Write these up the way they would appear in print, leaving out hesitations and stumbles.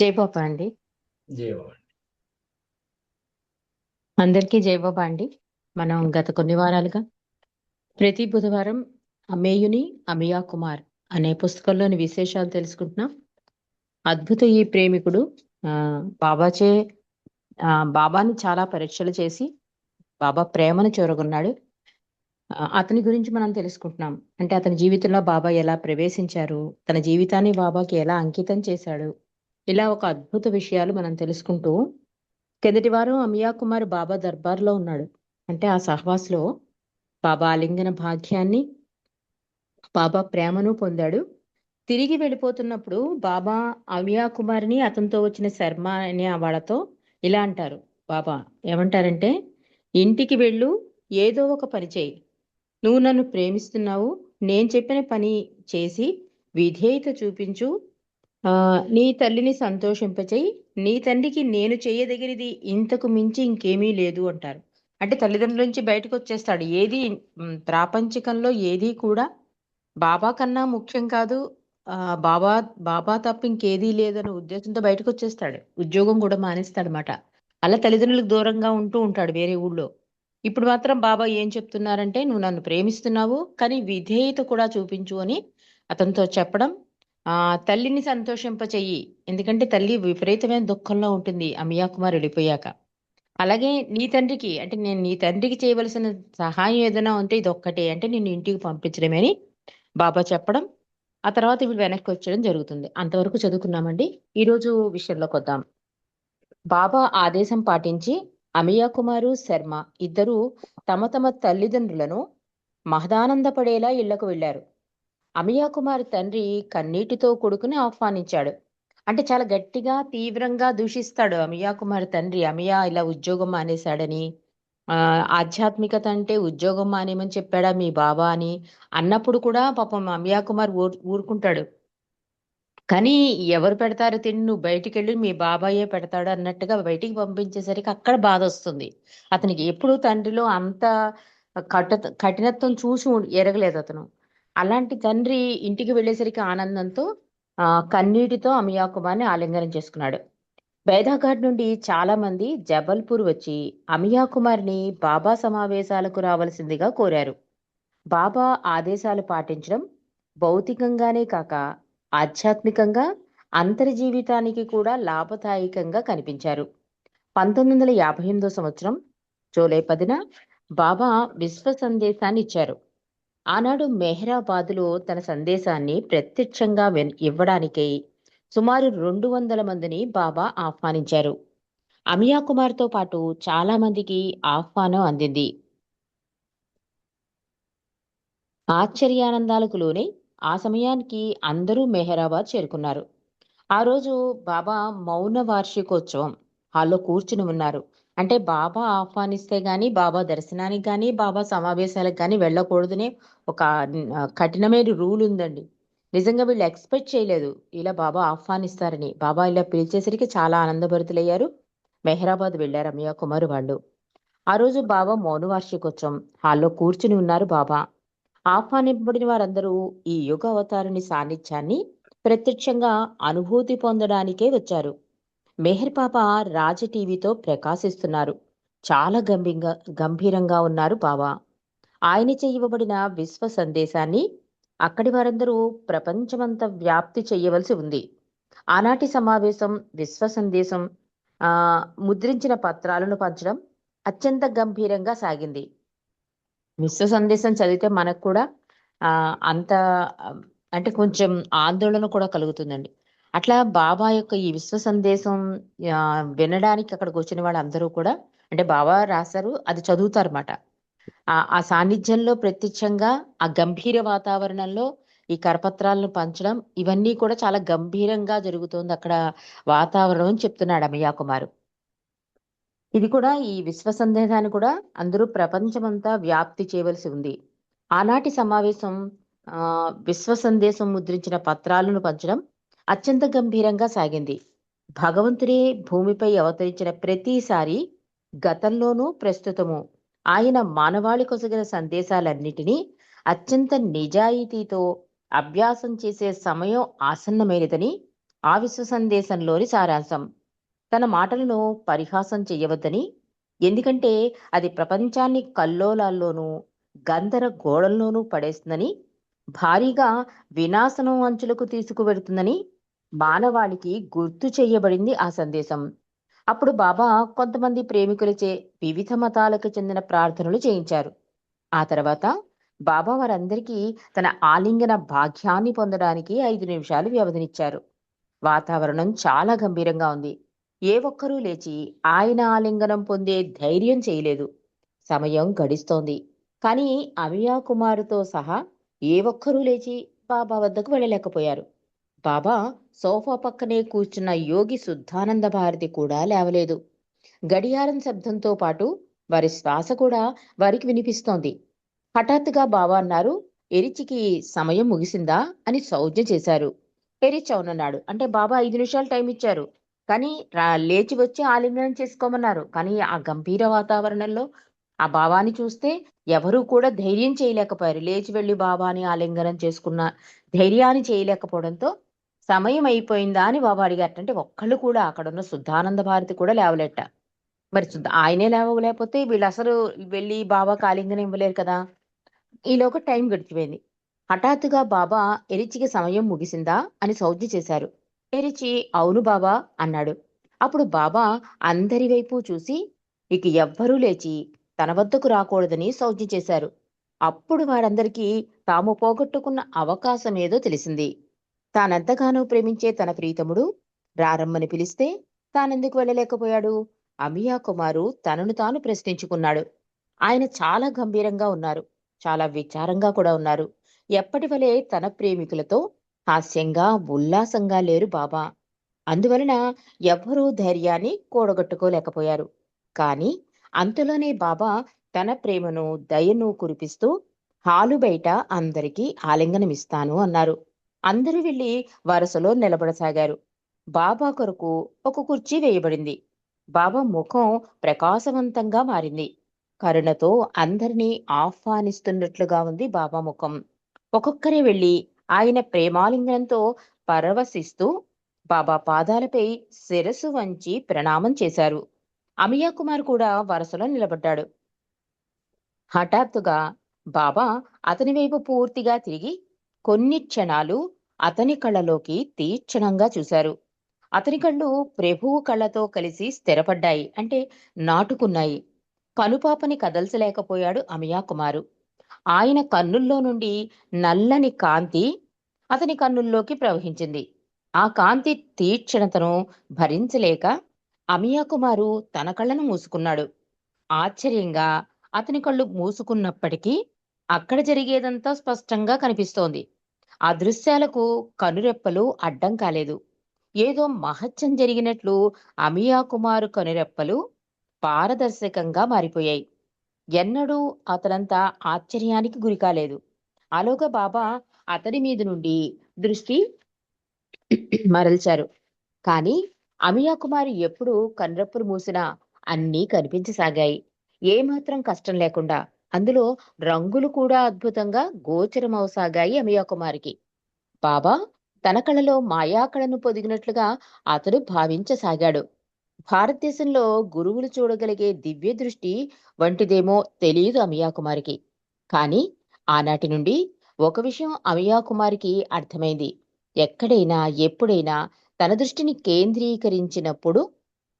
జయబాబా అండి. జయవాడ. అందరికీ జయబాబా అండి. మనం గత కొన్ని వారాలుగా ప్రతి బుధవారం అమేయుని అమియా కుమార్ అనే పుస్తకంలోని విశేషాలు తెలుసుకుంటున్నాం. అద్భుత ఈ ప్రేమికుడు ఆ బాబాచే బాబాని చాలా పరీక్షలు చేసి బాబా ప్రేమను చూరగొన్నాడు. అతని గురించి మనం తెలుసుకుంటున్నాం. అంటే అతని జీవితంలో బాబా ఎలా ప్రవేశించారు, తన జీవితాన్ని బాబాకి ఎలా అంకితం చేశాడు, ఇలా ఒక అద్భుత విషయాలు మనం తెలుసుకుంటూ కిందటి వారం అమియా కుమార్ బాబా దర్బార్లో ఉన్నాడు. అంటే ఆ సహవాస్లో బాబా ఆలింగన భాగ్యాన్ని, బాబా ప్రేమను పొందాడు. తిరిగి వెళ్ళిపోతున్నప్పుడు బాబా అమియా కుమార్ని అతనితో వచ్చిన శర్మ అనే వాళ్ళతో ఇలా అంటారు. బాబా ఏమంటారంటే, ఇంటికి వెళ్ళు, ఏదో ఒక పని చేయి. నువ్వు నన్ను ప్రేమిస్తున్నావు, నేను చెప్పిన పని చేసి విధేయత చూపించు. నీ తల్లిని సంతోషింపచేయి. నీ తండ్రికి నేను చేయదగినది ఇంతకు మించి ఇంకేమీ లేదు అంటారు. అంటే తల్లిదండ్రుల నుంచి బయటకు వచ్చేస్తాడు. ఏది ప్రాపంచికంలో ఏది కూడా బాబా కన్నా ముఖ్యం కాదు. బాబా బాబా తప్ప ఇంకేదీ లేదనే ఉద్దేశంతో బయటకు వచ్చేస్తాడు. ఉద్యోగం కూడా మానేస్తాడనమాట. అలా తల్లిదండ్రులకు దూరంగా ఉంటూ ఉంటాడు వేరే ఊళ్ళో. ఇప్పుడు మాత్రం బాబా ఏం చెప్తున్నారంటే, నువ్వు నన్ను ప్రేమిస్తున్నావు, కానీ విధేయత కూడా చూపించు అని అతనితో చెప్పడం. తల్లిని సంతోషింపచెయ్యి. ఎందుకంటే తల్లి విపరీతమైన దుఃఖంలో ఉంటుంది అమియా కుమార్ వెళ్ళిపోయాక. అలాగే నీ తండ్రికి, అంటే నేను నీ తండ్రికి చేయవలసిన సహాయం ఏదైనా ఉంటే ఇదొక్కటే, అంటే నిన్ను ఇంటికి పంపించడమే అని బాబా చెప్పడం. ఆ తర్వాత వీళ్ళు వెనక్కి వచ్చేయడం జరుగుతుంది. అంతవరకు చదువుకున్నామండి. ఈరోజు విషయంలోకి వద్దాం. బాబా ఆదేశం పాటించి అమియా కుమారు శర్మ ఇద్దరూ తమ తమ తల్లిదండ్రులను మహదానందపడేలా ఇళ్లకు వెళ్లారు. అమియా కుమార్ తండ్రి కన్నీటితో కొడుకుని ఆహ్వానించాడు. అంటే చాలా గట్టిగా తీవ్రంగా దూషిస్తాడు అమియా కుమార్ తండ్రి. అమియా ఇలా ఉద్యోగం మానేశాడని, ఆధ్యాత్మికత అంటే ఉద్యోగం మానేయమని చెప్పాడా మీ బాబా అని అన్నప్పుడు కూడా పాపం అమియా కుమార్ ఊరుకుంటాడు. కానీ ఎవరు పెడతారు తిండి, నువ్వు బయటికెళ్ళి మీ బాబాయే పెడతాడు అన్నట్టుగా బయటికి పంపించేసరికి అక్కడ బాధొస్తుంది. అతనికి ఎప్పుడూ తండ్రిలో అంత కఠినత్వం చూసి ఎరగలేదు అతను. అలాంటి తండ్రి ఇంటికి వెళ్ళేసరికి ఆనందంతో కన్నీటితో అమియా కుమార్ని ఆలింగనం చేసుకున్నాడు. బైదాఘాట్ నుండి చాలా మంది జబల్పూర్ వచ్చి అమియా కుమార్ని బాబా సమావేశాలకు రావలసిందిగా కోరారు. బాబా ఆదేశాలు పాటించడం భౌతికంగానే కాక ఆధ్యాత్మికంగా అంతర్జీవితానికి కూడా లాభదాయకంగా కనిపించారు. 1958 సంవత్సరం జూలై 10న బాబా విశ్వ సందేశాన్ని ఇచ్చారు. ఆనాడు మెహ్రాబాదులో తన సందేశాన్ని ప్రత్యక్షంగా ఇవ్వడానికై సుమారు 200 మందిని బాబా ఆహ్వానించారు. అమియా కుమార్తో పాటు చాలా మందికి ఆహ్వానం అందింది. ఆశ్చర్యానందాలకు లోనై ఆ సమయానికి అందరూ మెహరాబాద్ చేరుకున్నారు. ఆ రోజు బాబా మౌన వార్షికోత్సవం హాల్లో కూర్చుని ఉన్నారు. అంటే బాబా ఆహ్వానిస్తే గాని, బాబా దర్శనానికి గాని, బాబా సమావేశాలకు గాని వెళ్ళకూడదనే ఒక కఠినమైన రూల్ ఉందండి. నిజంగా వీళ్ళు ఎక్స్పెక్ట్ చేయలేదు ఇలా బాబా ఆహ్వానిస్తారని. బాబా ఇలా పిలిచేసరికి చాలా ఆనందభరితులయ్యారు. మెహరాబాద్ వెళ్లారు అమియా కుమార్ వాళ్ళు. ఆ రోజు బాబా మౌన వార్షికోత్సవం హాల్లో కూర్చుని ఉన్నారు బాబా. ఆహ్వానింపబడిన వారందరూ ఈ యుగ అవతారుని సాన్నిధ్యాన్ని ప్రత్యక్షంగా అనుభూతి పొందడానికే వచ్చారు. మెహర్ పాప రాజ టీవీతో ప్రకాశిస్తున్నారు. చాలా గంభీరంగా ఉన్నారు బాబా. ఆయనచే ఇవ్వబడిన విశ్వ సందేశాన్ని అక్కడి వారందరూ ప్రపంచమంతా వ్యాప్తి చేయవలసి ఉంది. ఆనాటి సమావేశం విశ్వ సందేశం ఆ ముద్రించిన పత్రాలను పంచడం అత్యంత గంభీరంగా సాగింది. విశ్వ సందేశం చదివితే మనకు కూడా అంత ఆ, అంటే కొంచెం ఆందోళన కూడా కలుగుతుందండి. అట్లా బాబా యొక్క ఈ విశ్వ సందేశం వినడానికి అక్కడికి వచ్చిన వాళ్ళందరూ కూడా, అంటే బాబా రాశారు అది చదువుతారన్నమాట. ఆ సాన్నిధ్యంలో ప్రత్యక్షంగా ఆ గంభీర వాతావరణంలో ఈ కరపత్రాలను పంచడం ఇవన్నీ కూడా చాలా గంభీరంగా జరుగుతోంది అక్కడ వాతావరణం అని చెప్తున్నాడు అమయ్య కుమారు. ఇది కూడా ఈ విశ్వ సందేశాన్ని కూడా అందరూ ప్రపంచమంతా వ్యాప్తి చేయవలసి ఉంది. ఆనాటి సమావేశం విశ్వ సందేశం ముద్రించిన పత్రాలను పంచడం అత్యంత గంభీరంగా సాగింది. భగవంతుడే భూమిపై అవతరించిన ప్రతిసారి గతంలోనూ ప్రస్తుతము ఆయన మానవాళి కొసగిన సందేశాలన్నిటినీ అత్యంత నిజాయితీతో అభ్యాసం చేసే సమయం ఆసన్నమైనదని ఆ విశ్వ సందేశంలోని సారాంశం. తన మాటలను పరిహాసం చెయ్యవద్దని, ఎందుకంటే అది ప్రపంచాన్ని కల్లోలాల్లోనూ గందరగోళంలోనూ పడేస్తుందని, భారీగా వినాశనం అంచులకు తీసుకువెడుతుందని మానవాళికి గుర్తు చెయ్యబడింది ఆ సందేశం. అప్పుడు బాబా కొంతమంది ప్రేమికులచే వివిధ మతాలకు చెందిన ప్రార్థనలు చేయించారు. ఆ తర్వాత బాబా వారందరికీ తన ఆలింగన భాగ్యాన్ని పొందడానికి 5 నిమిషాలు వ్యవధినిచ్చారు. వాతావరణం చాలా గంభీరంగా ఉంది. ఏ ఒక్కరూ లేచి ఆయన ఆలింగనం పొందే ధైర్యం చేయలేదు. సమయం గడిస్తోంది. కానీ అమియా కుమారుతో సహా ఏ ఒక్కరూ లేచి బాబా వద్దకు వెళ్ళలేకపోయారు. బాబా సోఫా పక్కనే కూర్చున్న యోగి శుద్ధానంద భారతి కూడా లేవలేదు. గడియారం శబ్దంతో పాటు వారి శ్వాస కూడా వారికి వినిపిస్తోంది. హఠాత్తుగా బాబా అన్నారు, ఎరిచికి సమయం ముగిసిందా అని సౌజ్ఞ చేశారు. ఎరిచ్ అవునన్నాడు. అంటే బాబా 5 నిమిషాలు టైం ఇచ్చారు. కానీ లేచి వచ్చి ఆలింగనం చేసుకోమన్నారు. కానీ ఆ గంభీర వాతావరణంలో ఆ బాబాని చూస్తే ఎవరూ కూడా ధైర్యం చేయలేకపోయారు. లేచి వెళ్లి బాబాని ఆలింగనం చేసుకున్న ధైర్యాన్ని చేయలేకపోవడంతో సమయం అయిపోయిందా అని బాబా అడిగారట. అంటే ఒక్కళ్ళు కూడా అక్కడున్న శుద్ధానంద భారతి కూడా లేవలేట. మరి ఆయనే లేవలేకపోతే వీళ్ళసలు వెళ్లి బాబాకి ఆలింగనం ఇవ్వలేరు కదా! ఈలోగా టైం గడిచిపోయింది. హఠాత్తుగా బాబా ఎరిచికి సమయం ముగిసిందా అని సౌజ్ఞ చేశారు. ఎరిచి అవును బాబా అన్నాడు. అప్పుడు బాబా అందరి వైపు చూసి ఇక ఎవ్వరూ లేచి తన వద్దకు రాకూడదని సౌజ్ఞ చేశారు. అప్పుడు వారందరికీ తాము పోగొట్టుకున్న అవకాశం ఏదో తెలిసింది. తానెంతగానో ప్రేమించే తన ప్రీతముడు రారమ్మని పిలిస్తే తానెందుకు వెళ్ళలేకపోయాడు? అమియా కుమారు తనను తాను ప్రశ్నించుకున్నాడు. ఆయన చాలా గంభీరంగా ఉన్నారు. చాలా విచారంగా కూడా ఉన్నారు. ఎప్పటివలే తన ప్రేమికులతో హాస్యంగా, ఉల్లాసంగా లేరు బాబా. అందువలన ఎవ్వరూ ధైర్యాన్ని కూడగట్టుకోలేకపోయారు. కాని అంతలోనే బాబా తన ప్రేమను, దయను కురిపిస్తూ హాలు బయట అందరికీ ఆలింగనమిస్తాను అన్నారు. అందరూ వెళ్లి వరుసలో నిలబడసాగారు. బాబా కొరకు ఒక కుర్చీ వేయబడింది. బాబా ముఖం ప్రకాశవంతంగా మారింది. కరుణతో అందరినీ ఆహ్వానిస్తున్నట్లుగా ఉంది బాబా ముఖం. ఒక్కొక్కరే వెళ్లి ఆయన ప్రేమాలింగనంతో పరవశిస్తూ బాబా పాదాలపై శిరసు వంచి ప్రణామం చేశారు. అమియా కుమార్ కూడా వరుసలో నిలబడ్డాడు. హఠాత్తుగా బాబా అతని వైపు పూర్తిగా తిరిగి కొన్ని క్షణాలు అతని కళ్ళలోకి తీక్షణంగా చూశారు. అతని కళ్ళు ప్రభువు కళ్ళతో కలిసి స్థిరపడ్డాయి. అంటే నాటుకున్నాయి. కనుపాపని కదల్చలేకపోయాడు అమియా కుమారు. ఆయన కన్నుల్లో నుండి నల్లని కాంతి అతని కన్నుల్లోకి ప్రవహించింది. ఆ కాంతి తీక్షణతను భరించలేక అమియా కుమారు తన కళ్ళను మూసుకున్నాడు. ఆశ్చర్యంగా అతని కళ్ళు మూసుకున్నప్పటికీ అక్కడ జరిగేదంతా స్పష్టంగా కనిపిస్తోంది. ఆ దృశ్యాలకు కనురెప్పలు అడ్డం కాలేదు. ఏదో మహత్యం జరిగినట్లు అమియా కుమారు కనురెప్పలు పారదర్శకంగా మారిపోయాయి. ఎన్నడూ అతనంత ఆశ్చర్యానికి గురికాలేదు. ఆలోగా బాబా అతని మీద నుండి దృష్టి మరల్చారు. కానీ అమియా కుమారి ఎప్పుడు కనురెప్పలు మూసినా అన్నీ కనిపించసాగాయి. ఏమాత్రం కష్టం లేకుండా. అందులో రంగులు కూడా అద్భుతంగా గోచరమవసాగాయి అమియా కుమారికి. బాబా తన కళలో మాయాకళను పొదిగినట్లుగా అతడు భావించసాగాడు. భారతదేశంలో గురువులు చూడగలిగే దివ్య దృష్టి వంటిదేమో తెలియదు అమియా కుమారికి. కానీ ఆనాటి నుండి ఒక విషయం అమియా కుమారికి అర్థమైంది. ఎక్కడైనా ఎప్పుడైనా తన దృష్టిని కేంద్రీకరించినప్పుడు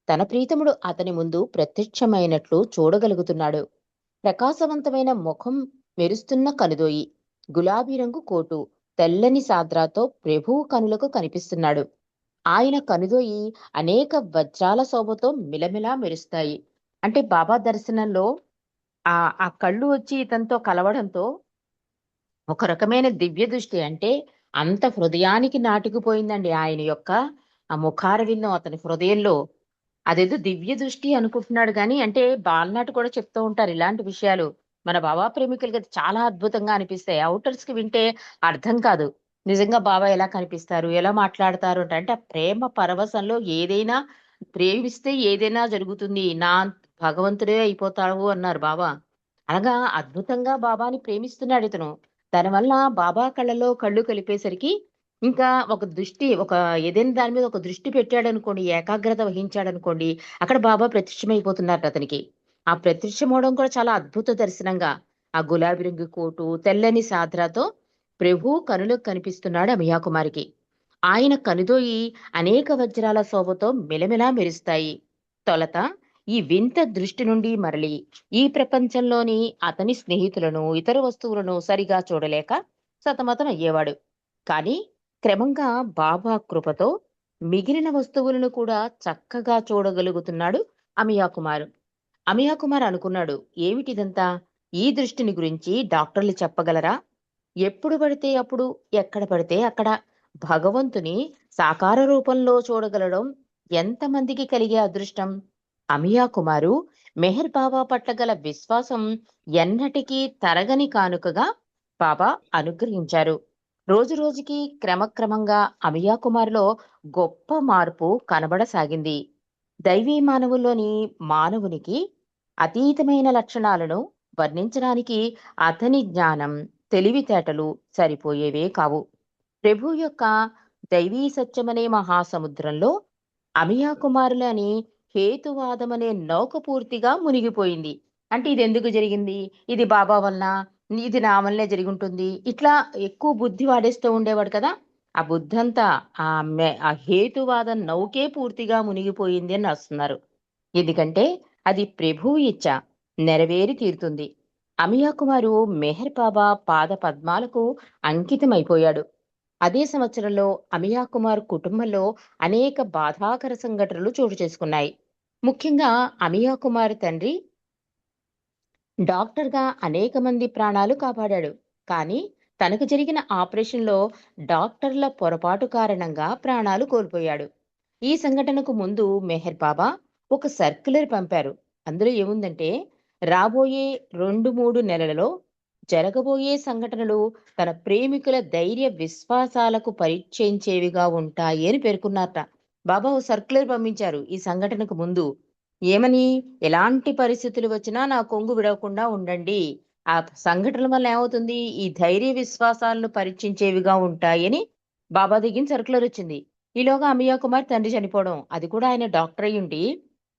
తన ప్రీతముడు అతని ముందు ప్రత్యక్షమైనట్లు చూడగలుగుతున్నాడు. ప్రకాశవంతమైన ముఖం, మెరుస్తున్న కనుదోయి, గులాబీ రంగు కోటు, తెల్లని సాద్రాతో ప్రభువు కనులకు కనిపిస్తున్నాడు. ఆయన కనుదోయి అనేక వజ్రాల శోభతో మిలమిలా మెరుస్తాయి. అంటే బాబా దర్శనంలో ఆ ఆ కళ్ళు వచ్చి ఇతనితో కలవడంతో ఒక రకమైన దివ్య దృష్టి. అంటే అంత హృదయానికి నాటుకుపోయిందండి ఆయన యొక్క ఆ ముఖారవిందం అతని హృదయంలో. అదేదో దివ్య దృష్టి అనుకుంటున్నాడు గాని, అంటే బాలనాటి కూడా చెప్తూ ఉంటారు ఇలాంటి విషయాలు. మన బాబా ప్రేమికులకి అది చాలా అద్భుతంగా అనిపిస్తాయి. ఔటర్స్ కి వింటే అర్థం కాదు. నిజంగా బాబా ఎలా కనిపిస్తారు? ఎలా మాట్లాడతారు? అంటే ఆ ప్రేమ పరవశంలో ఏదైనా ప్రేమిస్తే ఏదైనా జరుగుతుంది. భగవంతుడే అయిపోతావు అన్నారు బాబా. అనగా అద్భుతంగా బాబాని ప్రేమిస్తున్నాడు ఇతను. దానివల్ల బాబా కళ్ళలో కళ్ళు కలిపేసరికి ఇంకా ఒక ఏదైనా దాని మీద ఒక దృష్టి పెట్టాడనుకోండి, ఏకాగ్రత వహించాడనుకోండి, అక్కడ బాబా ప్రత్యక్షమైపోతున్నారట అతనికి. ఆ ప్రత్యక్షమవ్వడం కూడా చాలా అద్భుత దర్శనంగా. ఆ గులాబీ రంగు కోటు, తెల్లని సాద్రాతో ప్రభువు కనులకు కనిపిస్తున్నాడు అమియా కుమారికి. ఆయన కనుదోయి అనేక వజ్రాల శోభతో మిలమిలా మెరుస్తాయి. తొలత ఈ వింత దృష్టి నుండి మరలి, ఈ ప్రపంచంలోని అతని స్నేహితులను, ఇతర వస్తువులను సరిగా చూడలేక సతమతం అయ్యేవాడు. కానీ క్రమంగా బాబా కృపతో మిగిలిన వస్తువులను కూడా చక్కగా చూడగలుగుతున్నాడు అమియా కుమార్. అమియా కుమార్ అనుకున్నాడు, ఏమిటిదంతా? ఈ దృష్టిని గురించి డాక్టర్లు చెప్పగలరా? ఎప్పుడు పడితే అప్పుడు, ఎక్కడ పడితే అక్కడ భగవంతుని సాకార రూపంలో చూడగలడం ఎంతమందికి కలిగే అదృష్టం? అమియా కుమారు మెహర్ బాబా పట్ల గల విశ్వాసం ఎన్నటికీ తరగని కానుకగా బాబా అనుగ్రహించారు. రోజు రోజుకి క్రమక్రమంగా అమియా కుమార్‌లో గొప్ప మార్పు కనబడసాగింది. దైవీ మానవుల్లోని మానవునికి అతీతమైన లక్షణాలను వర్ణించడానికి అతని జ్ఞానం, తెలివితేటలు సరిపోయేవే కావు. ప్రభు యొక్క దైవీ సత్యమనే మహాసముద్రంలో అమియా కుమారులని హేతువాదమనే నౌక పూర్తిగా మునిగిపోయింది. అంటే ఇదెందుకు జరిగింది? ఇది బాబా వలన, ఇది నా వల్లనే జరిగుంటుంది. ఇట్లా ఎక్కువ బుద్ధి వాడేస్తూ ఉండేవాడు కదా! ఆ బుద్ధంతా ఆ హేతువాద నౌకే పూర్తిగా మునిగిపోయింది అని రాస్తున్నారు. ఎందుకంటే అది ప్రభువు ఇచ్చ. నెరవేరి తీరుతుంది. అమియా కుమారు మెహర్ బాబా పాద పద్మాలకు అంకితమైపోయాడు. అదే సంవత్సరంలో అమియా కుమార్ కుటుంబంలో అనేక బాధాకర సంఘటనలు చోటు చేసుకున్నాయి. ముఖ్యంగా అమియా కుమార్ తండ్రి డాక్టర్‌గా అనేక మంది ప్రాణాలు కాపాడాడు. కానీ తనకు జరిగిన ఆపరేషన్‌లో డాక్టర్ల పొరపాటు కారణంగా ప్రాణాలు కోల్పోయాడు. ఈ సంఘటనకు ముందు మెహర్ బాబా ఒక సర్క్యులర్ పంపారు. అందులో ఏముందంటే, రాబోయే 2, 3 నెలలలో జరగబోయే సంఘటనలు తన ప్రేమికుల ధైర్య విశ్వాసాలకు పరీక్షించేవిగా ఉంటాయి అని పేర్కొన్నారట. బాబా ఓ సర్క్యులర్ పంపించారు ఈ సంఘటనకు ముందు. ఏమని? ఎలాంటి పరిస్థితులు వచ్చినా నా కొంగు విడవకుండా ఉండండి. ఆ సంఘటనల వల్ల ఏమవుతుంది? ఈ ధైర్య విశ్వాసాలను పరీక్షించేవిగా ఉంటాయని బాబా దగ్గర సర్క్యులర్ వచ్చింది. ఈలోగా అమియా కుమార్ తండ్రి చనిపోవడం. అది కూడా ఆయన డాక్టర్ అయ్యుండి,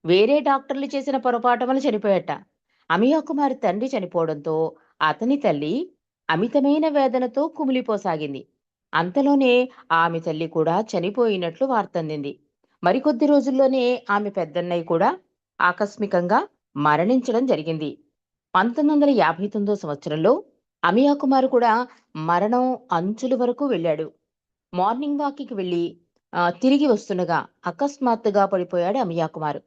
వేరే డాక్టర్లు చేసిన పొరపాటు వల్ల చనిపోయాట. అమియా కుమార్ తండ్రి చనిపోవడంతో అతని తల్లి అమితమైన వేదనతో కుమిలిపోసాగింది. అంతలోనే ఆమె తల్లి కూడా చనిపోయినట్లు వార్తందింది. మరికొద్ది రోజుల్లోనే ఆమె పెద్దన్నయ్య కూడా ఆకస్మికంగా మరణించడం జరిగింది. 1959 సంవత్సరంలో అమియా కుమార్ కూడా మరణం అంచుల వరకు వెళ్ళాడు. మార్నింగ్ వాక్‌కి వెళ్లి తిరిగి వస్తుండగా అకస్మాత్తుగా పడిపోయాడు అమియా కుమార్.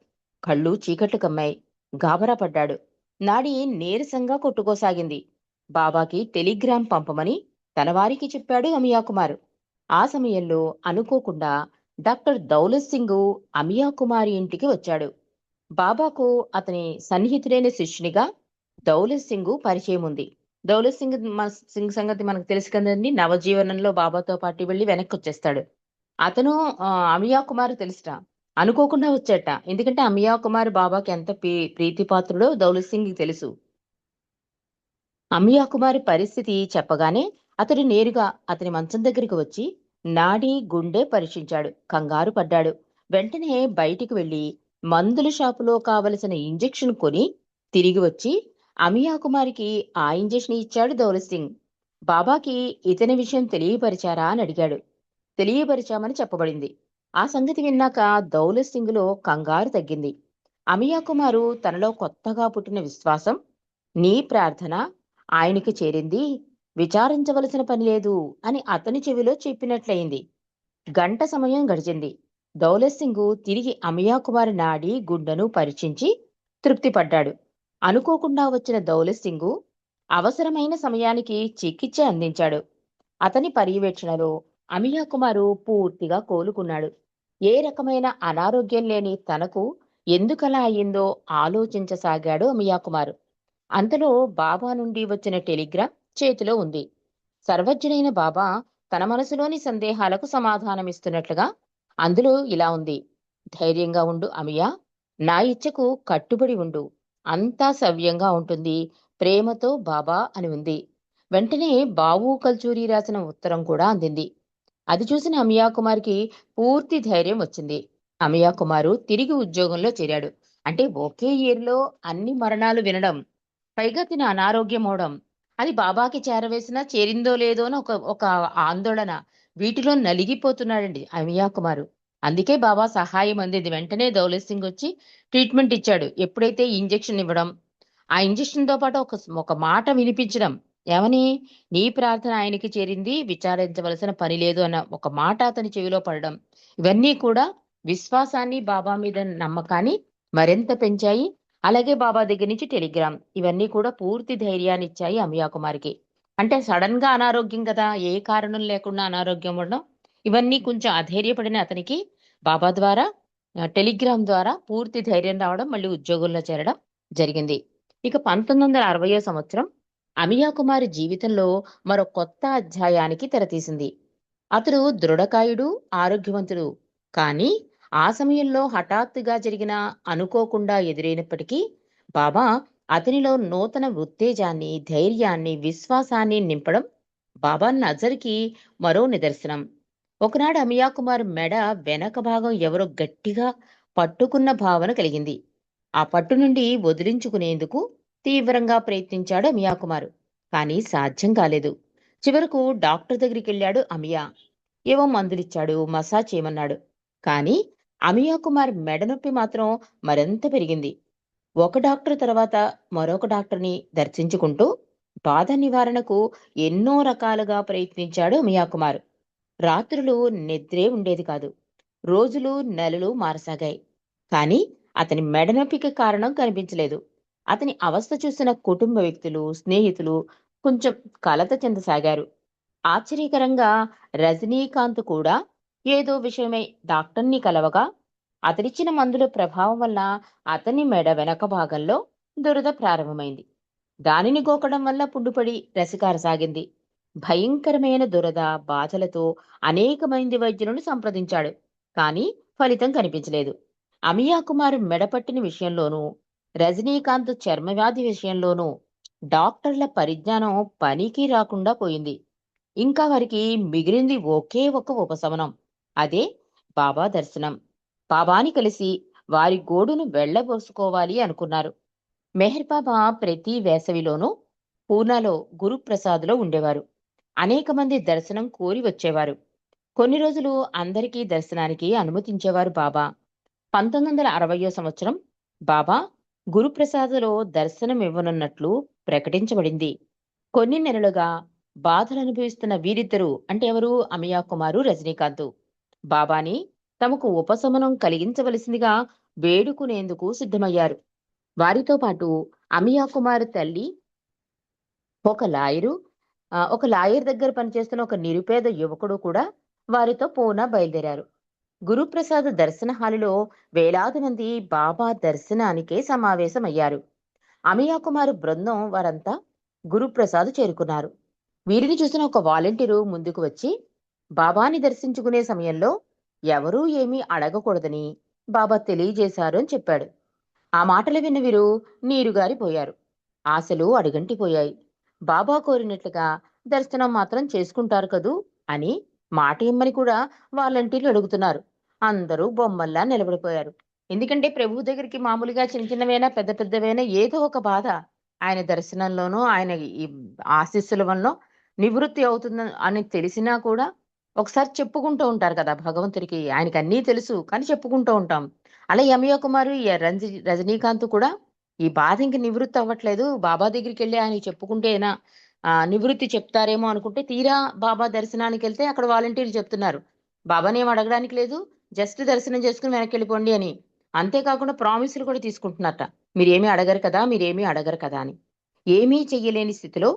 కళ్ళు చీకట్లు కమ్మాయి. గాబరా పడ్డాడు. నాడి నీరసంగా కొట్టుకోసాగింది. బాబాకి టెలిగ్రామ్ పంపమని తన వారికి చెప్పాడు అమియా కుమార్. ఆ సమయంలో అనుకోకుండా డాక్టర్ దౌలత్ సింగ్ అమియా కుమార్ ఇంటికి వచ్చాడు. బాబాకు అతని సన్నిహితుడైన శిష్యునిగా దౌలత్ సింగ్ పరిచయం ఉంది. దౌలత్ సింగ్ సింగ్ సంగతి మనకు తెలుసు కదండీ! నవజీవనంలో బాబాతో పాటు వెళ్లి వెనక్కొచ్చేస్తాడు. అతను అమియా కుమార్ తెలుసుట. అనుకోకుండా వచ్చాట. ఎందుకంటే అమియా కుమార్ బాబాకి ఎంత ప్రీతిపాత్రుడో దౌలత్ సింగ్‌కి తెలుసు. అమియా కుమార్ పరిస్థితి చెప్పగానే అతడు నేరుగా అతని మంచం దగ్గరికి వచ్చి నాడి, గుండె పరీక్షించాడు. కంగారు పడ్డాడు. వెంటనే బయటికి వెళ్లి మందుల షాపులో కావలసిన ఇంజెక్షన్ కొని తిరిగి వచ్చి అమియా కుమార్‌కి ఆ ఇంజెక్షన్ ఇచ్చాడు దౌలత్ సింగ్. బాబాకి ఇతని విషయం తెలియపరిచారా అని అడిగాడు. తెలియపరిచామని చెప్పబడింది. ఆ సంగతి విన్నాక దౌలత్ సింగ్‌లో కంగారు తగ్గింది. అమియా కుమారు తనలో కొత్తగా పుట్టిన విశ్వాసం, నీ ప్రార్థన ఆయనకి చేరింది. విచారించవలసిన పని లేదు అని అతని చెవిలో చెప్పినట్లయింది. గంట సమయం గడిచింది. దౌలత్ సింగ్ తిరిగి అమియా కుమార్ నాడి, గుండెను పరీక్షించి తృప్తిపడ్డాడు. అనుకోకుండా వచ్చిన దౌలత్ సింగ్ అవసరమైన సమయానికి చికిత్స అందించాడు. అతని పర్యవేక్షణలో అమియా కుమారు పూర్తిగా కోలుకున్నాడు. ఏ రకమైన అనారోగ్యం లేని తనకు ఎందుకలా అయ్యిందో ఆలోచించసాగాడు అమియా కుమారు. అంతలో బాబా నుండి వచ్చిన టెలిగ్రామ్ చేతిలో ఉంది. సర్వజ్ఞుడైన బాబా తన మనసులోని సందేహాలకు సమాధానమిస్తున్నట్లుగా అందులో ఇలా ఉంది: ధైర్యంగా ఉండు అమియా, నా ఇచ్చకు కట్టుబడి ఉండు, అంతా సవ్యంగా ఉంటుంది, ప్రేమతో బాబా అని ఉంది. వెంటనే బావు కల్చూరి రాసిన ఉత్తరం కూడా అందింది. అది చూసిన అమియా కుమార్‌కి పూర్తి ధైర్యం వచ్చింది. అమియా కుమారు తిరిగి ఉద్యోగంలో చేరాడు. అంటే ఒకే ఇయర్‌లో అన్ని మరణాలు వినడం, పైగా తిను అనారోగ్యం అవ్వడం, అది బాబాకి చేరవేసినా చేరిందో లేదో అని ఒక ఒక ఆందోళన. వీటిలో నలిగిపోతున్నాడండి అమియా కుమారు. అందుకే బాబా సహాయం అందింది. వెంటనే దౌలత్ సింగ్ వచ్చి ట్రీట్మెంట్ ఇచ్చాడు. ఎప్పుడైతే ఇంజెక్షన్ ఇవ్వడం, ఆ ఇంజెక్షన్‌తో పాటు ఒక మాట వినిపించడం. ఏమని? "నీ ప్రార్థన ఆయనకి చేరింది. విచారించవలసిన పని లేదు" అన్న ఒక మాట అతని చెవిలో పడడం. ఇవన్నీ కూడా విశ్వాసాన్ని, బాబా మీద నమ్మకాన్ని మరింత పెంచాయి. అలాగే బాబా దగ్గర నుంచి టెలిగ్రామ్. ఇవన్నీ కూడా పూర్తి ధైర్యాన్నిచ్చాయి అమియా కుమార్‌కి. అంటే సడెన్‌గా అనారోగ్యం కదా! ఏ కారణం లేకుండా అనారోగ్యం అవ్వడం. ఇవన్నీ కొంచెం అధైర్యపడిన అతనికి బాబా ద్వారా టెలిగ్రామ్ ద్వారా పూర్తి ధైర్యం రావడం, మళ్ళీ ఉద్యోగంలో చేరడం జరిగింది. ఇక 1960 సంవత్సరం అమియా కుమారి జీవితంలో మరో కొత్త అధ్యాయానికి తెరతీసింది. అతడు దృఢకాయుడు, ఆరోగ్యవంతుడు. కానీ ఆ సమయంలో హఠాత్తుగా జరిగిన అనుకోకుండా ఎదురైనప్పటికీ బాబా అతనిలో నూతన ఉత్తేజాన్ని, ధైర్యాన్ని, విశ్వాసాన్ని నింపడం బాబా నజర్‌కి మరో నిదర్శనం. ఒకనాడు అమియా కుమార్ మెడ వెనక భాగం ఎవరో గట్టిగా పట్టుకున్న భావన కలిగింది. ఆ పట్టు నుండి వదిలించుకునేందుకు తీవ్రంగా ప్రయత్నించాడు అమియా కుమార్. కానీ సాధ్యం కాలేదు. చివరకు డాక్టర్ దగ్గరికెళ్ళాడు అమియా. ఏవో మందులిచ్చాడు, మసాజ్ చేయమన్నాడు. కానీ అమియా కుమార్ మెడ నొప్పి మాత్రం మరింత పెరిగింది. ఒక డాక్టర్ తర్వాత మరొక డాక్టర్‌ని దర్శించుకుంటూ బాధ నివారణకు ఎన్నో రకాలుగా ప్రయత్నించాడు అమియా కుమార్. రాత్రులు నిద్రే ఉండేది కాదు. రోజులు, నెలలు మారసాగాయి. కానీ అతని మెడ నొప్పికి కారణం కనిపించలేదు. అతని అవస్థ చూసిన కుటుంబ వ్యక్తులు, స్నేహితులు కొంచెం కలత చెందసాగారు. ఆశ్చర్యకరంగా రజనీకాంత్ కూడా ఏదో విషయమై డాక్టర్‌ని కలవగా, అతడిచ్చిన మందుల ప్రభావం వల్ల అతని మెడ వెనక భాగంలో దురద ప్రారంభమైంది. దానిని గోకడం వల్ల పుండుపడి రసికారసాగింది. భయంకరమైన దురద, బాధలతో అనేక మంది వైద్యులను సంప్రదించాడు. కానీ ఫలితం కనిపించలేదు. అమియా కుమార్ మెడపట్టిన విషయంలోనూ, రజనీకాంత్ చర్మవ్యాధి విషయంలోనూ డాక్టర్ల పరిజ్ఞానం పనికి రాకుండా పోయింది. ఇంకా వారికి మిగిలింది ఒకే ఒక ఉపశమనం. అదే బాబా దర్శనం. బాబాని కలిసి వారి గోడును వెళ్ళబోసుకోవాలి అనుకున్నారు. మెహర్ బాబా ప్రతి వేసవిలోనూ పూనాలో గురుప్రసాద్‌లో ఉండేవారు. అనేక మంది దర్శనం కోరి వచ్చేవారు. కొన్ని రోజులు అందరికీ దర్శనానికి అనుమతించేవారు బాబా. 1960 సంవత్సరం బాబా గురుప్రసాద్‌లో దర్శనమివ్వనున్నట్లు ప్రకటించబడింది. కొన్ని నెలలుగా బాధలనుభవిస్తున్న వీరిద్దరూ అంటే ఎవరు? అమియా కుమారు, రజనీకాంతు. బాబాని తమకు ఉపశమనం కలిగించవలసిందిగా వేడుకునేందుకు సిద్ధమయ్యారు. వారితో పాటు అమియా కుమార్ తల్లి, ఒక లాయరు, ఒక లాయర్ దగ్గర పనిచేస్తున్న ఒక నిరుపేద యువకుడు కూడా వారితో పూనా బయలుదేరారు. గురుప్రసాద్ దర్శన హాలులో వేలాది మంది బాబా దర్శనానికే సమావేశమయ్యారు. అమియా కుమార్ బృందం వారంతా గురుప్రసాద్ చేరుకున్నారు. వీరిని చూసిన ఒక వాలంటీరు ముందుకు వచ్చి బాబాని దర్శించుకునే సమయంలో ఎవరూ ఏమీ అడగకూడదని బాబా తెలియజేశారు అని చెప్పాడు. ఆ మాటలు విన్న వీరు నీరుగారిపోయారు. ఆశలు అడుగంటిపోయాయి. బాబా కోరినట్లుగా దర్శనం మాత్రం చేసుకుంటారు కదూ అని మాట ఇమ్మని కూడా వాలంటీర్లు అడుగుతున్నారు. అందరూ బొమ్మల్లా నిలబడిపోయారు. ఎందుకంటే ప్రభువు దగ్గరికి మామూలుగా చిన్న చిన్నవైనా, పెద్ద పెద్దవైనా ఏదో ఒక బాధ ఆయన దర్శనంలోనో, ఆయన ఈ ఆశీస్సుల వలనో నివృత్తి అవుతుంది అని తెలిసినా కూడా ఒకసారి చెప్పుకుంటూ ఉంటారు కదా భగవంతుడికి. ఆయనకి అన్నీ తెలుసు కానీ చెప్పుకుంటూ ఉంటాం. అలా యమయ్య కుమారు, రజనీకాంత్ కూడా ఈ బాధ ఇంక నివృత్తి అవ్వట్లేదు. బాబా దగ్గరికెళ్ళి ఆయనకి చెప్పుకుంటేనా నివృత్తి చెప్తారేమో అనుకుంటే, తీరా బాబా దర్శనానికెళ్తే అక్కడ వాలంటీర్లు చెప్తున్నారు. బాబానేం అడగడానికి లేదు. జస్ట్ దర్శనం చేసుకొని వెనక్కెళ్ళిపోండి అని. అంతేకాకుండా ప్రామిసులు కూడా తీసుకుంటున్నారట. మీరేమీ అడగరు కదా! మీరేమీ అడగరు కదా! అని. ఏమీ చెయ్యలేని స్థితిలో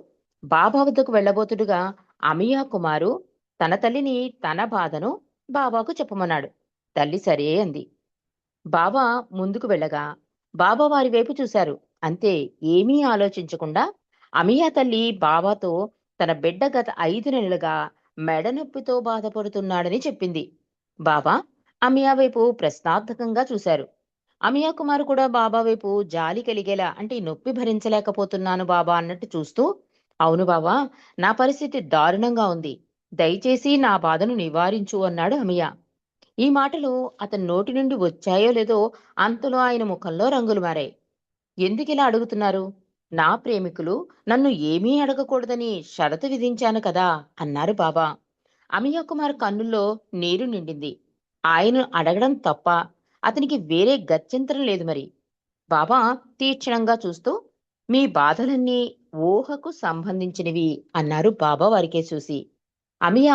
బాబా వద్దకు వెళ్ళబోతుండగా అమియా కుమారు తన తల్లిని, తన బాధను బాబాకు చెప్పమన్నాడు. తల్లి సరే అంది. బాబా ముందుకు వెళ్ళగా బాబా వారి వైపు చూశారు. అంతే, ఏమీ ఆలోచించకుండా అమియా తల్లి బాబాతో తన బిడ్డ గత 5 నెలలుగా మెడ నొప్పితో బాధపడుతున్నాడని చెప్పింది. బాబా అమియా వైపు ప్రశ్నార్థకంగా చూశారు. అమియా కుమార్ కూడా బాబా వైపు జాలి కలిగేలా, అంటే "ఈ నొప్పి భరించలేకపోతున్నాను బాబా" అన్నట్టు చూస్తూ, అవును బాబా, నా పరిస్థితి దారుణంగా ఉంది. దయచేసి నా బాధను నివారించు అన్నాడు అమియ. ఈ మాటలు అతని నోటి నుండి వచ్చాయో లేదో అంతలో ఆయన ముఖంలో రంగులు మారాయి. ఎందుకిలా అడుగుతున్నారు? నా ప్రేమికులు నన్ను ఏమీ అడగకూడదని షరతు విధించాను కదా అన్నారు బాబా. అమియ కుమార్ కన్నుల్లో నీరు నిండింది. ఆయనను అడగడం తప్ప అతనికి వేరే గత్యంతరం లేదు మరి. బాబా తీక్షణంగా చూస్తూ, మీ బాధలన్నీ ఊహకు సంబంధించినవి అన్నారు బాబా వారికే చూసి. అమియ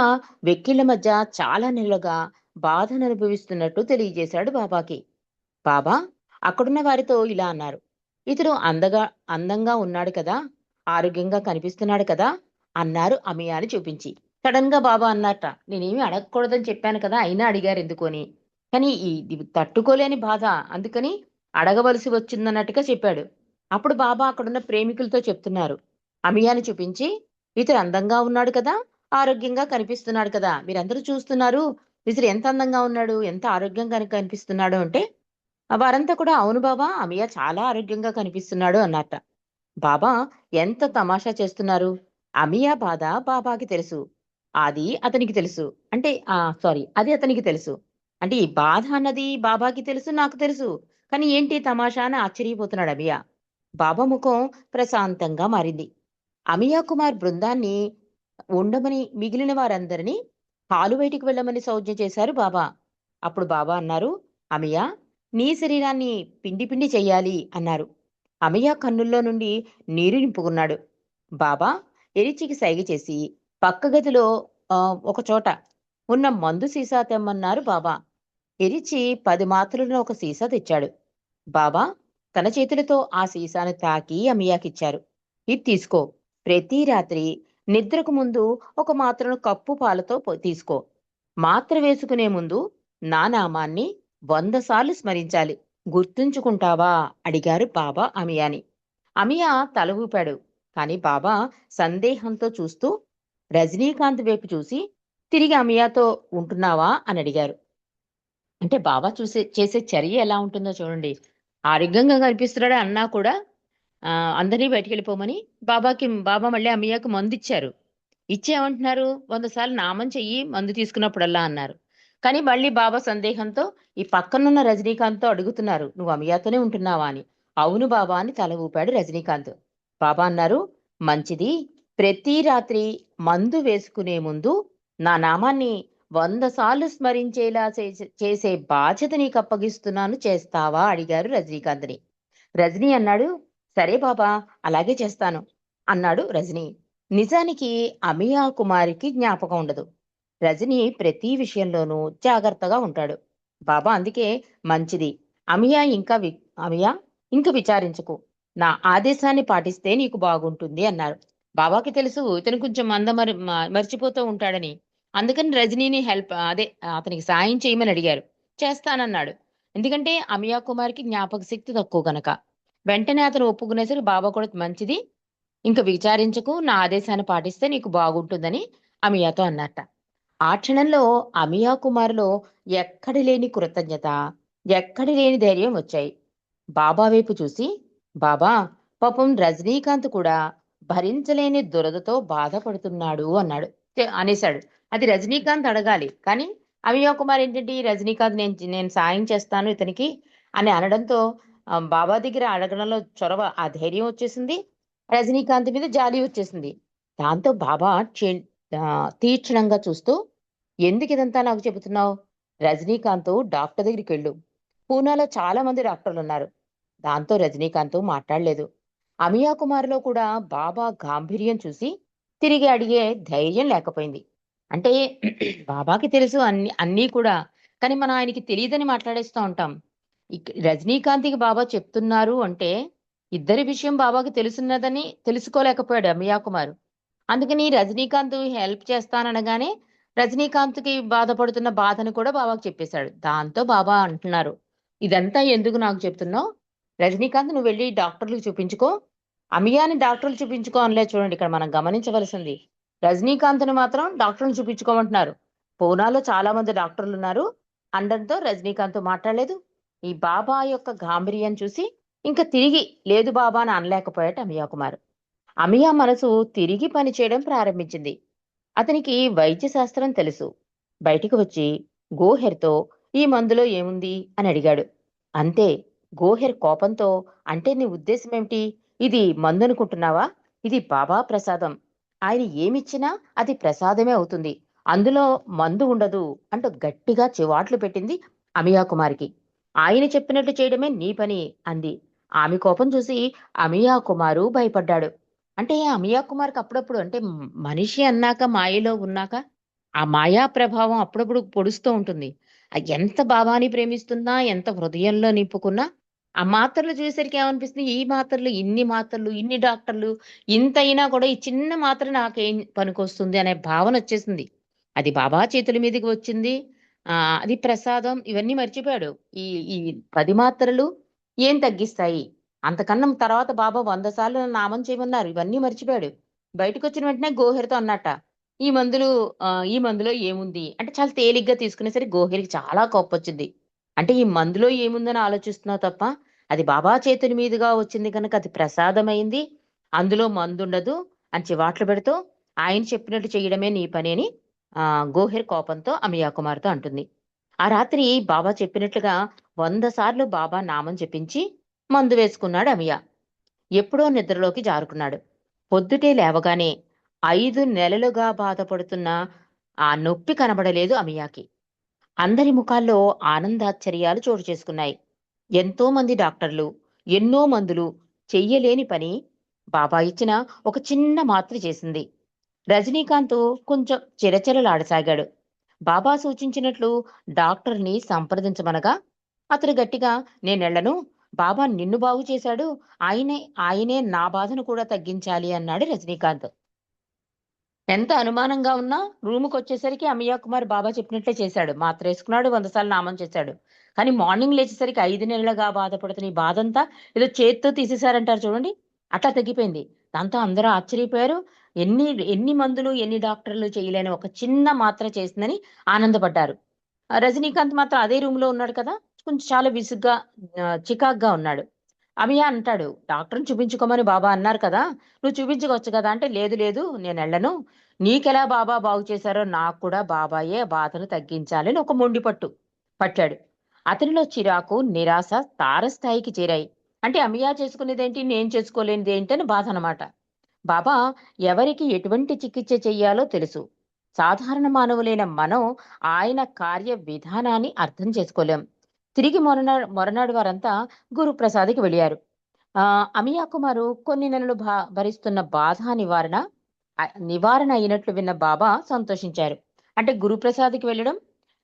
వెక్కిళ్ల మధ్య చాలా నెలలుగా బాధను అనుభవిస్తున్నట్టు తెలియజేశాడు బాబాకి. బాబా అక్కడున్న వారితో ఇలా అన్నారు. ఇతడు అందంగా ఉన్నాడు కదా, ఆరోగ్యంగా కనిపిస్తున్నాడు కదా అన్నారు అమియాని చూపించి. సడన్ గా బాబా అన్నట్ట, నేనేమి అడగకూడదని చెప్పాను కదా, అయినా అడిగారు ఎందుకు అని. కానీ ఇది తట్టుకోలేని బాధ, అందుకని అడగవలసి వచ్చిందన్నట్టుగా చెప్పాడు. అప్పుడు బాబా అక్కడున్న ప్రేమికులతో చెప్తున్నారు. అమియాని చూపించి, ఇతడు అందంగా ఉన్నాడు కదా, ఆరోగ్యంగా కనిపిస్తున్నాడు కదా, మీరందరూ చూస్తున్నారు, ఇతడు ఎంత అందంగా ఉన్నాడు, ఎంత ఆరోగ్యంగా కనిపిస్తున్నాడు అంటే వారంతా కూడా అవును బాబా, అమియా చాలా ఆరోగ్యంగా కనిపిస్తున్నాడు అన్నట్ట. బాబా ఎంత తమాషా చేస్తున్నారు. అమియా బాధ బాబాకి తెలుసు. అది అతనికి తెలుసు. అంటే అది అతనికి తెలుసు. అంటే ఈ బాధ అన్నది బాబాకి తెలుసు, నాకు తెలుసు. కానీ ఏంటి తమాషా అని ఆశ్చర్యపోతున్నాడు అమియా. బాబా ముఖం ప్రశాంతంగా మారింది. అమియా కుమార్ బృందాన్ని ఉండమని మిగిలిన వారందరినీ హాలు బయటికి వెళ్ళమని సౌజ్ఞ చేశారు బాబా. అప్పుడు బాబా అన్నారు, అమియా, నీ శరీరాన్ని పిండి పిండి చెయ్యాలి అన్నారు. అమియా కన్నుల్లో నుండి నీరు నింపుకున్నాడు. బాబా ఎరిచికి సైగ చేసి పక్క గదిలో ఒక చోట ఉన్న మందు సీసా తెమ్మన్నారు బాబా. ఎరిచి 10 మాత్రలను ఒక సీసా తెచ్చాడు. బాబా తన చేతులతో ఆ సీసాను తాకి అమియాకిచ్చారు. ఇది తీసుకో. ప్రతి రాత్రి నిద్రకు ముందు ఒక మాత్రను కప్పు పాలతో తీసుకో. మాత్ర వేసుకునే ముందు నా నామాన్ని 100 సార్లు స్మరించాలి. గుర్తుంచుకుంటావా అడిగారు బాబా అమియాని. అమియా తల ఊపాడు. కాని బాబా సందేహంతో చూస్తూ రజనీకాంత్ వైపు చూసి తిరిగి అమియాతో ఉంటున్నావా అని అడిగారు. అంటే బాబా చేసే చర్య ఎలా ఉంటుందో చూడండి. ఆరోగ్యంగా కనిపిస్తున్నాడు అన్నా కూడా అందరినీ బయటికెళ్ళిపోమని బాబా మళ్ళీ అమియాకు మందిచ్చారు. ఇచ్చి ఏమంటున్నారు? 100 సార్లు నామం చెయ్యి మందు తీసుకున్నప్పుడల్లా అన్నారు. కానీ మళ్ళీ బాబా సందేహంతో ఈ పక్కనున్న రజనీకాంత్‌తో అడుగుతున్నారు. "నువ్వు అమియాతోనే ఉంటున్నావా" అని. "అవును బాబా" అని తల ఊపాడు రజనీకాంత్. బాబా అన్నారు, "మంచిది. ప్రతి రాత్రి మందు వేసుకునే ముందు నా నామాన్ని 100 సార్లు స్మరించేలా చేసే బాధ్యత నీకప్పగిస్తున్నాను, చేస్తావా?" అడిగారు రజనీకాంత్‌ని. రజనీ అన్నాడు, "సరే బాబా, అలాగే చేస్తాను" అన్నాడు రజనీ. నిజానికి అమియా కుమారికి జ్ఞాపకం ఉండదు. రజనీ ప్రతి విషయంలోనూ జాగ్రత్తగా ఉంటాడు. బాబా అందుకే మంచిది. అమియా ఇంకా వి అమియా ఇంక విచారించకు. నా ఆదేశాన్ని పాటిస్తే నీకు బాగుంటుంది అన్నారు. బాబాకి తెలుసు ఇతను కొంచెం మర్చిపోతూ ఉంటాడని. అందుకని రజనీని అతనికి సాయం చేయమని అడిగారు. చేస్తానన్నాడు. ఎందుకంటే అమియా కుమార్‌కి జ్ఞాపక శక్తి తక్కువ గనక. వెంటనే అతను ఒప్పుకునేసరికి బాబా కూడా మంచిది. ఇంక విచారించకు. నా ఆదేశాన్ని పాటిస్తే నీకు బాగుంటుందని అమియాతో అన్నట్ట. ఆ క్షణంలో అమియా కుమార్‌లో ఎక్కడి లేని కృతజ్ఞత, ఎక్కడి లేని ధైర్యం వచ్చాయి. బాబా వైపు చూసి, "బాబా, పాపం రజనీకాంత్ కూడా భరించలేని దురదతో బాధపడుతున్నాడు" అనేశాడు. అది రజనీకాంత్ అడగాలి. కానీ అమియా కుమార్ ఏంటంటే, "రజనీకాంత్ నేను సాయం చేస్తాను ఇతనికి" అని అనడంతో బాబా దగ్గర అడగడంలో చొరవ, ఆ ధైర్యం వచ్చేసింది. రజనీకాంత్ మీద జాలి వచ్చేసింది. దాంతో బాబా తీక్షణంగా చూస్తూ, "ఎందుకిదంతా నాకు చెబుతున్నావు? రజనీకాంత్ డాక్టర్ దగ్గరికెళ్ళు. పూనాలో చాలా మంది డాక్టర్లున్నారు." దాంతో రజనీకాంత్ మాట్లాడలేదు. అమియా కుమార్‌లో కూడా బాబా గాంభీర్యం చూసి తిరిగి అడిగే ధైర్యం లేకపోయింది. అంటే బాబాకి తెలుసు అన్నీ అన్నీ కూడా. కానీ మనం ఆయనకి తెలీదని మాట్లాడేస్తా ఉంటాం. రజనీకాంత్‌కి బాబా చెప్తున్నారు అంటే, ఇద్దరి విషయం బాబాకి తెలుసున్నదని తెలుసుకోలేకపోయాడు అమియా కుమార్. అందుకని రజనీకాంత్ హెల్ప్ చేస్తాననగానే, రజనీకాంత్‌కి బాధపడుతున్న బాధను కూడా బాబాకి చెప్పేశాడు. దాంతో బాబా అంటున్నారు, "ఇదంతా ఎందుకు నాకు చెప్తున్నావు? రజనీకాంత్ నువ్వెళ్ళి డాక్టర్‌లకి చూపించుకో." అమియాని డాక్టర్‌లు చూపించుకో అనలేదు చూడండి, ఇక్కడ మనం గమనించవలసింది. రజనీకాంత్‌ని మాత్రం డాక్టర్‌ని చూపించుకోమంటున్నారు. పూనాలో చాలా మంది డాక్టర్లున్నారు అనడంతో రజనీకాంత్ మాట్లాడలేదు. ఈ బాబా యొక్క గాంభీర్యం చూసి ఇంక తిరిగి లేదు బాబా అని అనలేకపోయాడు అమియా కుమార్. అమియా మనసు తిరిగి పనిచేయడం ప్రారంభించింది. అతనికి వైద్య శాస్త్రం తెలుసు. బయటికి వచ్చి గోహెర్‌తో "ఈ మందులో ఏముంది?" అని అడిగాడు. అంతే. గోహెర్ కోపంతో "అంటే నీ ఉద్దేశమేమిటి? ఇది మందనుకుంటున్నావా? ఇది బాబా ప్రసాదం. ఆయన ఏమిచ్చినా అది ప్రసాదమే అవుతుంది. అందులో మందు ఉండదు" అంటూ గట్టిగా చివాట్లు పెట్టింది అమియా కుమారికి. "ఆయన చెప్పినట్లు చేయడమే నీ పని" అంది. ఆమె కోపం చూసి అమియా కుమారు భయపడ్డాడు. అంటే అమియా కుమార్‌కి అప్పుడప్పుడు అంటే మనిషి అన్నాక మాయలో ఉన్నాక, ఆ మాయా ప్రభావం అప్పుడప్పుడు పొడుస్తూ ఉంటుంది. ఎంత బాబాని ప్రేమిస్తున్నా, ఎంత హృదయంలో నింపుకున్నా, ఆ మాత్రలు చూసేసరికి ఏమనిపిస్తుంది, ఈ మాత్రలు, ఇన్ని మాత్రలు, ఇన్ని డాక్టర్లు, ఇంతయినా కూడా ఈ చిన్న మాత్ర నాకేం పనికొస్తుంది అనే భావనొచ్చేసింది. అది బాబా చేతుల మీదకి వచ్చింది. అది ప్రసాదం ఇవన్నీ మర్చిపోయాడు. ఈ ఈ 10 మాత్రలు ఏం తగ్గిస్తాయి? అంతకన్నా తర్వాత బాబా 100 సార్లు నామం చేయమన్నారు. ఇవన్నీ మర్చిపోయాడు. బయటకొచ్చిన వెంటనే గోహెర్‌తో అన్నట్ట. ఈ మందులు ఈ మందులో ఏముంది? అంటే చాలా తేలిగ్గా తీసుకునేసరికి గోహెర్‌కి చాలా కోపమొచ్చింది. అంటే ఈ మందులో ఏముందని ఆలోచిస్తున్నావు తప్ప, అది బాబా చేతుల మీదుగా వచ్చింది గనక అది ప్రసాదమైంది. అందులో మందుండదు అని చివాట్లు పెడుతూ, ఆయన చెప్పినట్టు చేయడమే నీ పని అని గోహెర్ కోపంతో అమియా కుమార్‌తో అంటుంది. ఆ రాత్రి బాబా చెప్పినట్లుగా 100 సార్లు బాబా నామం జపించి మందు వేసుకున్నాడు అమియా. ఎప్పుడో నిద్రలోకి జారుకున్నాడు. పొద్దుటే లేవగానే 5 నెలలుగా బాధపడుతున్న ఆ నొప్పి కనబడలేదు అమియాకి. అందరి ముఖాల్లో ఆనందాశ్చర్యాలు చోటు చేసుకున్నాయి. ఎంతో మంది డాక్టర్లు, ఎన్నో మందులు చెయ్యలేని పని బాబా ఇచ్చిన ఒక చిన్న మాత్ర చేసింది. రజనీకాంత్ కొంచెం చిరచిరలాడసాగాడు. బాబా సూచించినట్లు డాక్టర్‌ని సంప్రదించమనగా, అతడు గట్టిగా "నేనెళ్ళను. బాబా నిన్ను బాగు చేశాడు. ఆయనే నా బాధను కూడా తగ్గించాలి" అన్నాడు రజనీకాంత్. ఎంత అనుమానంగా ఉన్నా రూముకొచ్చేసరికి అమియా కుమార్ బాబా చెప్పినట్లే చేశాడు. మాత్రేసుకున్నాడు, 100 సార్లు నామం చేశాడు. కానీ మార్నింగ్ లేచేసరికి 5 నెలలుగా బాధపడుతున్న ఈ బాధంతా ఏదో చేత్తో తీసేసారంటారు చూడండి, అట్లా తగ్గిపోయింది. దాంతో అందరూ ఆశ్చర్యపోయారు. ఎన్ని ఎన్ని మందులు, ఎన్ని డాక్టర్లు చేయలేని ఒక చిన్న మాత్ర చేసిందని ఆనందపడ్డారు. రజనీకాంత్ మాత్రం అదే రూమ్‌లో ఉన్నాడు కదా! కొంచెం చాలా విసుగ్గా చికాకుగా ఉన్నాడు. అమియా అంటాడు, "డాక్టర్‌ని చూపించుకోమని బాబా అన్నారు కదా! నువ్వు చూపించుకోవచ్చు కదా!" అంటే, "లేదు లేదు నేనెళ్ళను. నీకెలా బాబా బాగు చేశారో నాకు కూడా బాబాయే బాధను తగ్గించాలి" అని ఒక పట్టాడు. అతనిలో చిరాకు, నిరాశ తారస్థాయికి చేరాయి. అంటే అమియా చేసుకునేదేంటి, నేను చేసుకోలేనిదేంటి అని బాధనమాట. బాబా ఎవరికి ఎటువంటి చికిత్స చెయ్యాలో తెలుసు. సాధారణ మానవులైన మనం ఆయన కార్య విధానాన్ని అర్థం చేసుకోలేం. తిరిగి మొరనాడు వారంతా గురుప్రసాద్‌కి వెళ్ళారు. అమియా కుమారు కొన్ని నెలలు భరిస్తున్న బాధ నివారణ అయినట్లు విన్న బాబా సంతోషించారు. అంటే గురుప్రసాద్‌కి వెళ్ళడం,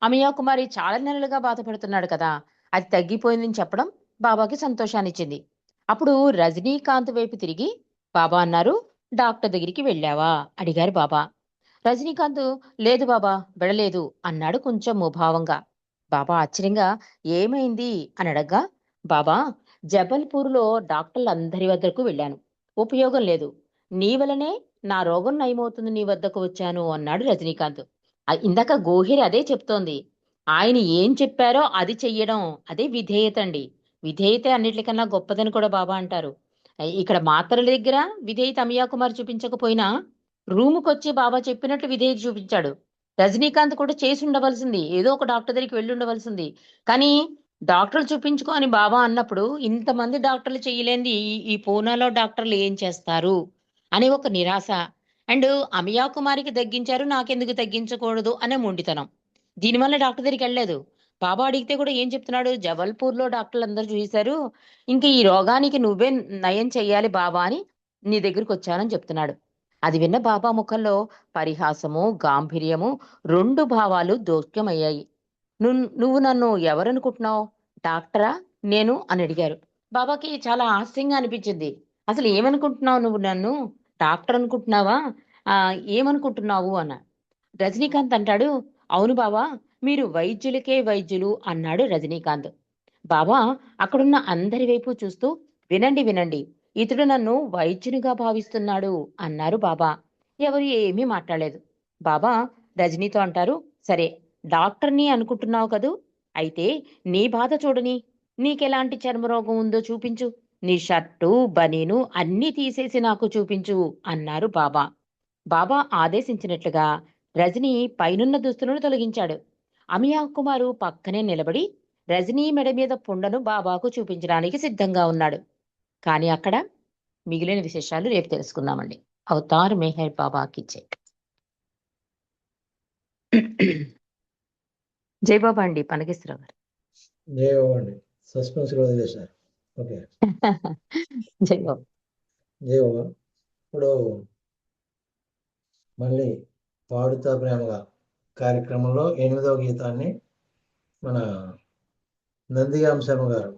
అమియా కుమారి చాలా నెలలుగా బాధపడుతున్నాడు కదా! అది తగ్గిపోయిందని చెప్పడం బాబాకి సంతోషాన్నిచ్చింది. అప్పుడు రజనీకాంత్ వైపు తిరిగి బాబా అన్నారు, "డాక్టర్ దగ్గరికి వెళ్ళావా?" అడిగారు బాబా. రజనీకాంత్ "లేదు బాబా, వెళ్ళలేదు" అన్నాడు కొంచెం ముభావంగా. బాబా ఆశ్చర్యంగా "ఏమైంది?" అని అడగ్గా, "బాబా, జబల్పూర్‌లో డాక్టర్లందరి వద్దకు వెళ్ళాను. ఉపయోగం లేదు. నీ వలనే నా రోగం నయమవుతుంది నీ వద్దకు వచ్చాను" అన్నాడు రజనీకాంత్. ఇందాక గోహిరి అదే చెప్తోంది. ఆయన ఏం చెప్పారో అది చెయ్యడం. అదే విధేయతండి. విధేయతే అన్నిట్లికన్నా గొప్పదని కూడా బాబా అంటారు. ఇక్కడ మాత్రల దగ్గర విధేయత అమియా కుమార్ చూపించకపోయినా రూముకొచ్చి బాబా చెప్పినట్లు విధేయత చూపించాడు. రజనీకాంత్ కూడా చేసుండవలసింది. ఏదో ఒక డాక్టర్ దగ్గరికి వెళ్ళుండవలసింది. కానీ డాక్టర్లు చూపించుకో అని బాబా అన్నప్పుడు, ఇంతమంది డాక్టర్లు చేయలేనిది ఈ ఈ పూనాలో డాక్టర్లు ఏం చేస్తారు? అనే ఒక నిరాశ. అండ్ అమియా కుమారికి తగ్గించారు. నాకెందుకు తగ్గించకూడదు అనే మొండితనం. దీనివల్ల డాక్టర్ దగ్గరికెళ్ళలేదు. బాబా అడిగితే కూడా ఏం చెప్తున్నాడు? జబల్పూర్‌లో డాక్టర్లందరూ చూసేశారు. ఇంక ఈ రోగానికి నువ్వే నయం చెయ్యాలి బాబా అని నీ దగ్గరికొచ్చానని చెప్తున్నాడు. అది విన్న బాబా ముఖంలో పరిహాసము, గాంభీర్యము 2 భావాలు దోక్యమయ్యాయి. నువ్వు నన్ను ఎవరనుకుంటున్నావు? డాక్టరా? నేను అని అడిగారు. బాబాకి చాలా హాస్యంగా అనిపించింది. అసలు ఏమనుకుంటున్నావు నువ్వు నన్ను? డాక్టర్ అనుకుంటున్నావా? ఏమనుకుంటున్నావు అన్న. రజనీకాంత్ అంటాడు, "అవును బావా! మీరు వైద్యులకే వైద్యులు" అన్నాడు రజనీకాంత్. బాబా అక్కడున్న అందరి వైపు చూస్తూ "వినండి, వినండి. ఇతడు నన్ను వైద్యునిగా భావిస్తున్నాడు" అన్నారు బాబా. ఎవరు ఏమీ మాట్లాడలేదు. బాబా రజనీతో అంటారు, "సరే, డాక్టర్‌ని అనుకుంటున్నావు కదూ! అయితే నీ బాధ చూడని. నీకెలాంటి చర్మరోగం ఉందో చూపించు. నీ షర్టు, బనీను అన్నీ తీసేసి నాకు చూపించు" అన్నారు బాబా. బాబా ఆదేశించినట్లుగా రజనీ పైనున్న దుస్తులను తొలగించాడు. అమియా కుమారు పక్కనే నిలబడి రజనీ మెడ మీద పుండను బాబాకు చూపించడానికి సిద్ధంగా ఉన్నాడు. కానీ అక్కడ మిగిలిన విశేషాలు రేపు తెలుసుకుందామండి. అవతార్ మెహర్ బాబాకి జై. జై బాబా అండి పనగేశ్వరరావు గారు. జై బాబా అండి. సస్పెన్స్ లో వదిలేశారు. ఓకే, జై బాబా. జై బాబా. ఇప్పుడు మళ్ళీ పాడుతా ప్రేమగా కార్యక్రమంలో 8వ గీతాన్ని మన నందిగామ శర్మ గారు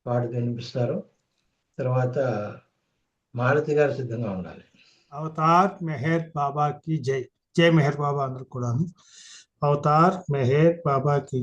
పాడుతూ వినిపిస్తారు. తర్వాత మాలతి గారు సిద్ధంగా ఉండాలి. అవతార్ మెహర్ బాబా కి జై. జై మెహర్ బాబా అందరికి కూడాను. అవతార్ మెహర్ బాబా కి